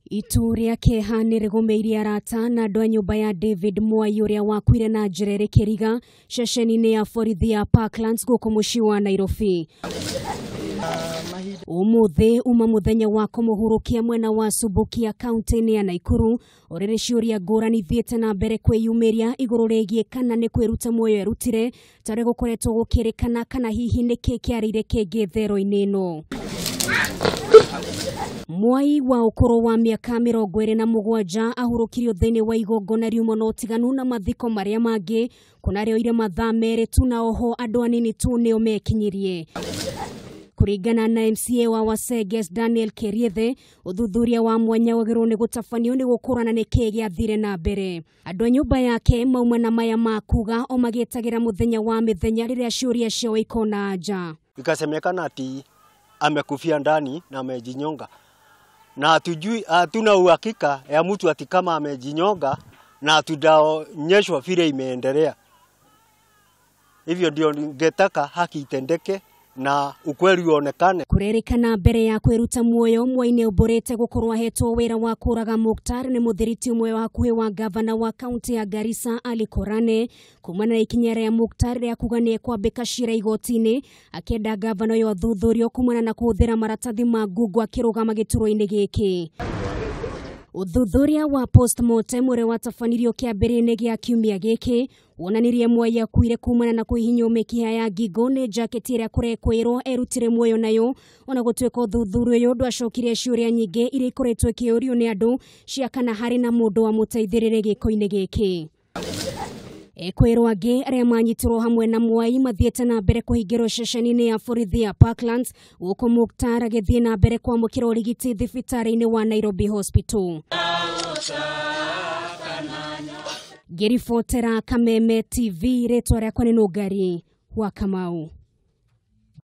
Itu riake hanirigomeirie arata na andu a nyumba ya David Mwai uria wakuire na njira kiriga ceceni-ini ya borithi ya Parklands guku mucii wa Nairobi. Umuthi uma muthenya wa kumuhurukia mwena wa Subukia kaunti-ini ya Naikuru orere ciuria ngurani thiete na mbere kwiyumiria iguru rigie kana ni kwiruta muoyo erutire tare gukoretwo gukirikana kana hihi niki kiarire kingi thero-ini ino. Mwai wa ukuru wa miaka 27 ahurukirio thiini wa igongona riumo na utiganu na mathiko maria mangi kunario ire mathaa meri tu na oho andu anini tu nio mekinyirie. Kuringana na MCA wa Waseges Daniel Keriethe, uthuthuria wa mwanya wagirwo ni gutafanio ni gukurana niki giathire na mbere. Andu a nyumba yake mauma na maya makuga o magitagira muthenya wa mithenya riria ciuria ciao ikona anja. Ikasemekana ati amekufia ndani na amejinyonga. Na hatuna uhakika ya mtu ati kama amejinyonga na hatujaonyeshwa vile imeendelea. Hivyo ndio ningetaka haki itendeke na ukweli uonekane. Kurerikana mbere ya kwiruta muoyo Mwai ni uborete gukorwa hetwo wira wa kuraga Mukhtar ni muthiriti umwe wa kuhe wa gavana wa kaunti ya Garissa alikorane kumana na ikinya ria Mukhtar ria kuganie kwambika cira igoti-ini akenda gavana yo thuthurio kumana na kuhuthira maratathi ma Google akirugama gituro-ini giki. Uthuthuria wa postmortem ure watafanirio kiambere-ini gia kiumia giki wonanirie Mwai akuire kumana na kuhinywo mikiha ya ngingo ni jaketi ria kurekwirwo erutire muoyo nayo ona gutweka uthuthurio uyu ndwacokire ciuria nyingi iria ikoretwo ikiurio ni andu cia kana hari na mundu wa muteithirire giko-ini giki. Ekwirwo angi aria manyitirwo hamwe na Mwai mathiete na mbere kuhingirwo ceceni-ini ya borithi ya Parklands guku Mukhtar agithie na mbere kwamukira urigiti thibitari-ini wa Nairobi Hospital. Gerifotera Kameme TV, ritwa riakwa ni Nungari wa Kamau.